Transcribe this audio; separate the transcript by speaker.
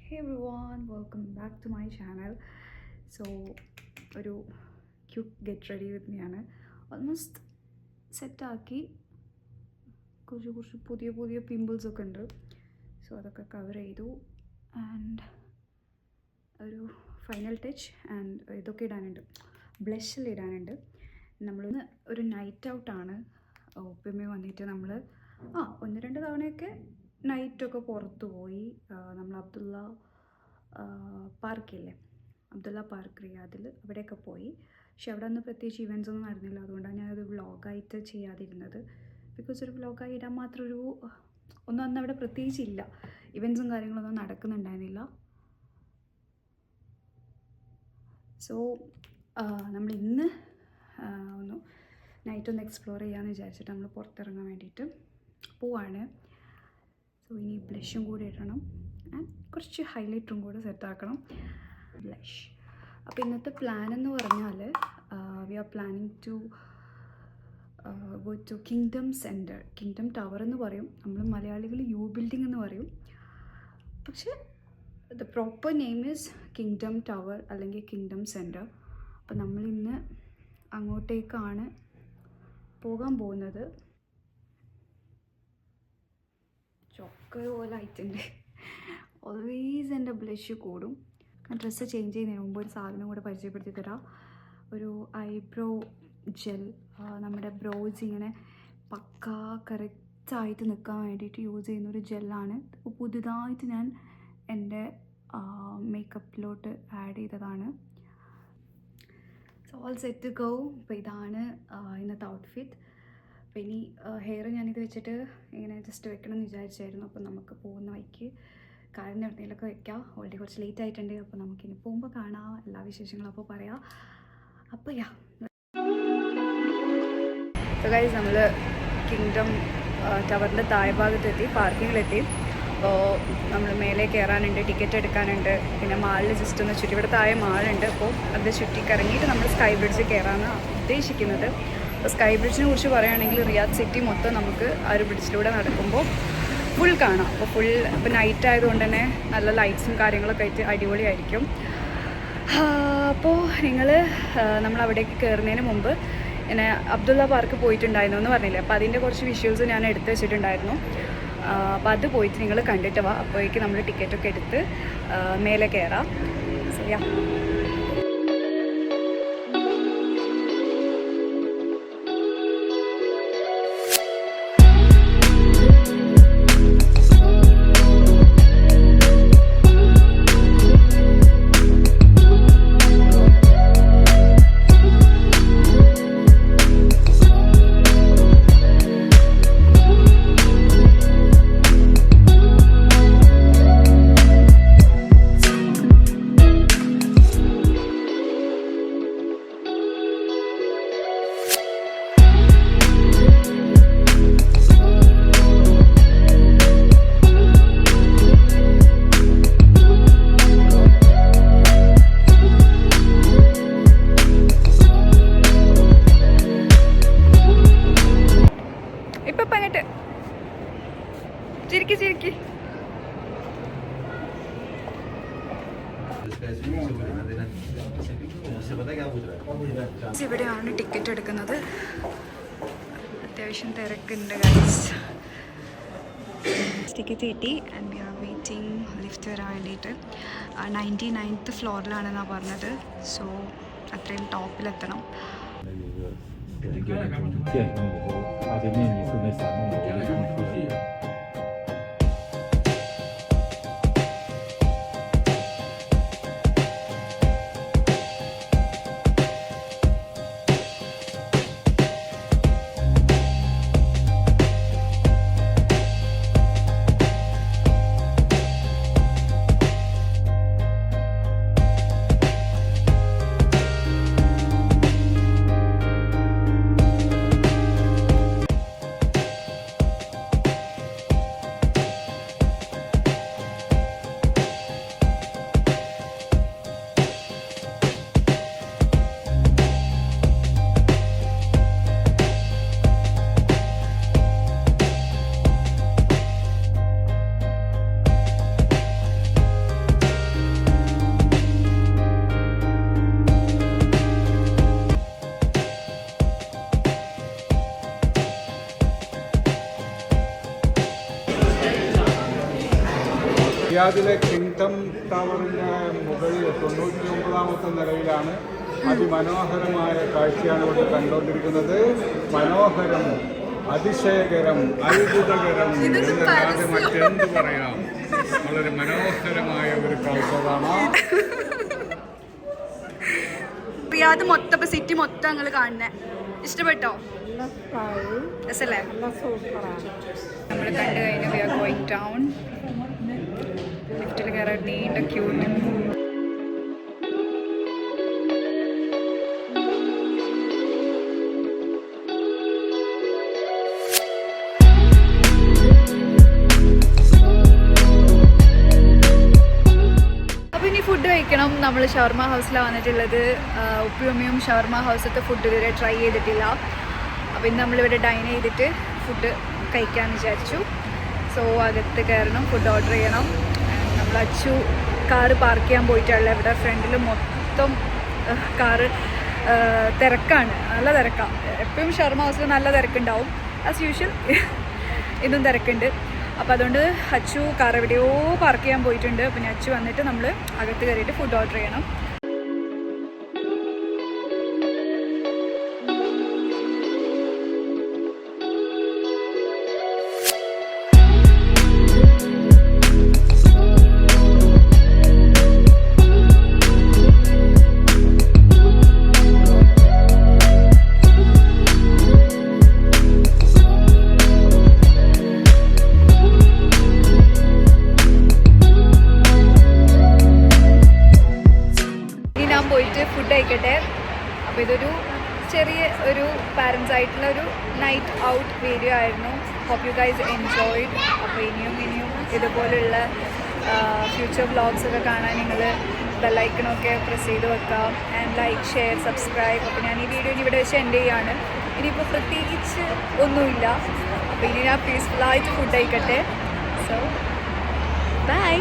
Speaker 1: Hey everyone, welcome back to my channel. So, ഒരു quick get ready with me ആണ്. Almost സെറ്റാക്കി കുറച്ച് പുതിയ പിമ്പിൾസൊക്കെ ഉണ്ട്. സോ അതൊക്കെ കവർ ചെയ്തു. ആൻഡ് ഒരു ഫൈനൽ ടച്ച് ആൻഡ് ഇതൊക്കെ ഇടാനുണ്ട്, ബ്ലഷിൽ ഇടാനുണ്ട്. നമ്മളിന്ന് ഒരു നൈറ്റ് ഔട്ടാണ്. ഒപ്പമേ വന്നിട്ട് നമ്മൾ ഒന്ന് രണ്ട് തവണയൊക്കെ നൈറ്റൊക്കെ പുറത്തു പോയി. നമ്മൾ അബ്ദുള്ള പാർക്കില്ലേ, അബ്ദുള്ള പാർക്ക് റിയാദിൽ, അവിടെയൊക്കെ പോയി. പക്ഷെ അവിടെ ഒന്നും പ്രത്യേകിച്ച് ഇവൻറ്റ്സ് ഒന്നും നടന്നില്ല. അതുകൊണ്ടാണ് ഞാനത് വ്ളോഗായിട്ട് ചെയ്യാതിരുന്നത്. ബിക്കോസ് ഒരു വ്ളോഗായി ഇടാൻ മാത്രം ഒന്നും അന്ന് അവിടെ പ്രത്യേകിച്ചില്ല, ഇവൻറ്റ്സും കാര്യങ്ങളൊന്നും നടക്കുന്നുണ്ടായിരുന്നില്ല. സോ നമ്മൾ ഇന്ന് നൈറ്റ് ഒന്ന് എക്സ്പ്ലോർ ചെയ്യാമെന്ന് വിചാരിച്ചിട്ട് നമ്മൾ പുറത്തിറങ്ങാൻ വേണ്ടിയിട്ട് പോവാണ്. സോ ഇനി ബ്ലഷും കൂടി ഇടണം ആൻഡ് കുറച്ച് ഹൈലൈറ്ററും കൂടെ സെറ്റാക്കണം. ബ്ലഷ്. അപ്പോൾ ഇന്നത്തെ പ്ലാൻ എന്ന് പറഞ്ഞാൽ we are planning to go to Kingdom Centre. Kingdom Tower എന്ന് പറയും, നമ്മൾ മലയാളികൾ യു ബിൽഡിംഗ് എന്ന് പറയും. പക്ഷേ the proper name is Kingdom Tower അല്ലെങ്കിൽ കിങ്ഡം സെൻറ്റർ. അപ്പോൾ നമ്മളിന്ന് അങ്ങോട്ടേക്കാണ് പോകാൻ പോകുന്നത്. ചൊക്ക പോലെ ആയിട്ടുണ്ട്. ഓൾവേസ് എൻ്റെ ബ്ലഷ് കൂടും. ഞാൻ ഡ്രസ്സ് ചേഞ്ച് ചെയ്യുന്നതിന് മുമ്പ് ഒരു സാധനം കൂടെ പരിചയപ്പെടുത്തി തരാം. ഒരു ഐബ്രോ ജെൽ, നമ്മുടെ ബ്രോസ് ഇങ്ങനെ പക്കാ കറക്റ്റായിട്ട് നിൽക്കാൻ വേണ്ടിയിട്ട് യൂസ് ചെയ്യുന്നൊരു ജെല്ലാണ്. അപ്പോൾ പുതുതായിട്ട് ഞാൻ എൻ്റെ മേക്കപ്പിലോട്ട് ആഡ് ചെയ്തതാണ്. So all set to go. അപ്പോൾ ഇതാണ് ഇന്നത്തെ ഔട്ട്ഫിറ്റ്. അപ്പോൾ ഇനി ഹെയർ ഞാനിത് വെച്ചിട്ട് ഇങ്ങനെ ജസ്റ്റ് വെക്കണം എന്ന് വിചാരിച്ചായിരുന്നു. അപ്പോൾ നമുക്ക് പോകുന്ന വഴിക്ക് കാറിൻ്റെ എവിടെയെങ്കിലൊക്കെ വെക്കാം. ഓൾറെഡി കുറച്ച് ലേറ്റ് ആയിട്ടുണ്ട്. അപ്പോൾ നമുക്കിനി പോകുമ്പോൾ കാണാം, എല്ലാ വിശേഷങ്ങളും അപ്പോൾ പറയാം. അപ്പോൾ സോ ഗൈസ്, നമ്മൾ കിങ്ഡം ടവറിൻ്റെ താഴെ ഭാഗത്തെത്തി, പാർക്കിങ്ങിലെത്തി. അപ്പോൾ നമ്മൾ മേലെ കയറാനുണ്ട്, ടിക്കറ്റ് എടുക്കാനുണ്ട്. പിന്നെ മാളിൽ ജസ്റ്റ് ഒന്ന് ചുറ്റി, ഇവിടെ താഴെ മാളുണ്ട്. അപ്പോൾ അത് ചുറ്റി കറങ്ങിയിട്ട് നമ്മൾ സ്കൈ ബ്രിഡ്ജ് കയറാനാണ് ഉദ്ദേശിക്കുന്നത്. അപ്പോൾ സ്കൈ ബ്രിഡ്ജിനെ കുറിച്ച് പറയുകയാണെങ്കിൽ റിയാദ് സിറ്റി മൊത്തം നമുക്ക് ആ ഒരു ബ്രിഡ്ജിലൂടെ നടക്കുമ്പോൾ ഫുൾ കാണാം. അപ്പോൾ ഇപ്പോൾ നൈറ്റ് ആയതുകൊണ്ട് തന്നെ നല്ല ലൈറ്റ്സും കാര്യങ്ങളൊക്കെ ആയിട്ട് അടിപൊളിയായിരിക്കും. അപ്പോൾ നമ്മൾ അവിടേക്ക് കയറുന്നതിന് മുമ്പ് എന്നെ അബ്ദുള്ള പാർക്ക് പോയിട്ടുണ്ടായിരുന്നു എന്ന് പറഞ്ഞില്ലേ, അപ്പോൾ അതിൻ്റെ കുറച്ച് വിഷ്വൽസ് ഞാൻ എടുത്ത് വെച്ചിട്ടുണ്ടായിരുന്നു. അപ്പോൾ അത് പോയിട്ട് നിങ്ങൾ കണ്ടിട്ട് വാ. അപ്പോഴേക്ക് നമ്മൾ ടിക്കറ്റൊക്കെ എടുത്ത് മേലെ കയറാം. ശരിയാ. ചിരിക്കി ഇവിടെയാണ് ടിക്കറ്റ് എടുക്കുന്നത്. അത്യാവശ്യം തിരക്കുണ്ട് ഗൈസ്. ടിക്കറ്റ് കിട്ടി and we are waiting lift വരാൻ വേണ്ടിയിട്ട്. 99th ഫ്ലോറിലാണെന്നാണ് പറഞ്ഞത്. സോ അത്രയും ടോപ്പിലെത്തണം.
Speaker 2: റിയാദിലെ കിങ്ഡം ടവറിൻ്റെ മുകളിൽ 99ാമത്തെ നിലയിലാണ്. അതിമനോഹരമായ കാഴ്ചയാണ് ഇവിടെ കണ്ടുകൊണ്ടിരിക്കുന്നത്. മനോഹരം, അതിശയകരം, അത്ഭുതകരം എന്നല്ലാതെ മറ്റെന്ത് പറയാം. വളരെ മനോഹരമായ ഒരു കാഴ്ച കാണാം.
Speaker 1: റിയാദ് മൊത്തം സിറ്റി മൊത്തം ഞങ്ങൾ കാണുന്നത് ഇഷ്ടപ്പെട്ടോ? രസല്ലേ? നമ്മൾ കണ്ടു കഴിഞ്ഞു. We are going down. ലിഫ്റ്റിൽ കയറാൻ നീണ്ട ക്യൂട്ട്. ഫുഡ് കഴിക്കണം. നമ്മൾ ഷവർമ ഹൗസിലാണ് വന്നിട്ടുള്ളത്. ഉപ്പിയുമ്മയും ഷവർമ ഹൗസത്തെ ഫുഡ് ഇതുവരെ ട്രൈ ചെയ്തിട്ടില്ല. അപ്പോൾ ഇന്ന് നമ്മളിവിടെ ഡൈൻ ചെയ്തിട്ട് ഫുഡ് കഴിക്കാമെന്ന് വിചാരിച്ചു. സോ അകത്ത് കയറണം, ഫുഡ് ഓർഡർ ചെയ്യണം. നമ്മൾ അച്ചു കാറ് പാർക്ക് ചെയ്യാൻ പോയിട്ടുള്ള ഇവിടെ ഫ്രണ്ടിൽ മൊത്തം കാറ് തിരക്കാണ്, നല്ല തിരക്കാണ്. എപ്പോഴും ഷവർമ ഹൗസിൽ നല്ല തിരക്കുണ്ടാവും ആസ് യൂഷ്വൽ. ഇതും തിരക്കുണ്ട്. അപ്പോൾ അതുകൊണ്ട് അച്ചു കാർ എവിടെയോ പാർക്ക് ചെയ്യാൻ പോയിട്ടുണ്ട്. പിന്നെ അച്ചു വന്നിട്ട് നമ്മൾ അകത്ത് കയറിയിട്ട് ഫുഡ് ഓർഡർ ചെയ്യണം. പോയിട്ട് ഫുഡ് കഴിക്കട്ടെ. അപ്പോൾ ഇതൊരു ചെറിയ ഒരു പാരൻസ് ആയിട്ടുള്ള ഒരു നൈറ്റ് ഔട്ട് വീഡിയോ ആയിരുന്നു. Hope you guys enjoyed. അപ്പോൾ ഇനിയും ഇതുപോലുള്ള ഫ്യൂച്ചർ വ്ളോഗ്സ് ഒക്കെ കാണാൻ നിങ്ങൾ ബെല്ലൈക്കണൊക്കെ പ്രസ് ചെയ്ത് വെക്കാം. And like, share, subscribe. അപ്പോൾ ഞാൻ ഈ വീഡിയോ ഇവിടെ വെച്ച് എൻഡ് ചെയ്യാണ്. ഇനിയിപ്പോൾ പ്രത്യേകിച്ച് ഒന്നുമില്ല. അപ്പോൾ ഇനി ഞാൻ പീസ്ഫുള്ളായിട്ട് ഫുഡ് കഴിക്കട്ടെ. So by.